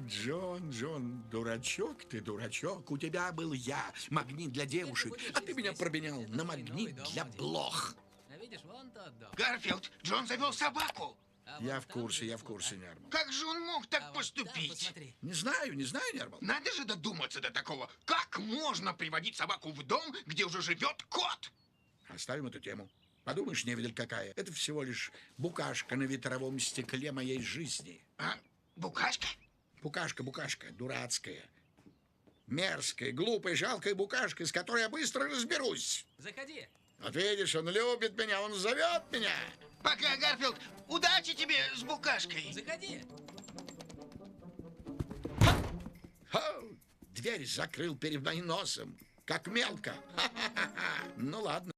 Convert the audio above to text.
Джон, дурачок ты, дурачок. У тебя был я, магнит для девушек, а ты меня променял на магнит для блох. Видишь, вон тот дом. Гарфилд, Джон завел собаку. Я в курсе, Нермал. Как же он мог так поступить? Посмотри. Не знаю, Нермал. Надо же додуматься до такого. Как можно приводить собаку в дом, где уже живет кот? Оставим эту тему. Подумаешь, невидаль какая. Это всего лишь букашка на ветровом стекле моей жизни. А? Букашка? Букашка, дурацкая. Мерзкая, глупая, жалкая букашка, с которой я быстро разберусь. Заходи. Вот видишь, он любит меня, он зовет меня. Пока, Гарфилд. Удачи тебе с букашкой. Заходи. Дверь закрыл перед моим носом, как мелко. Ну ладно.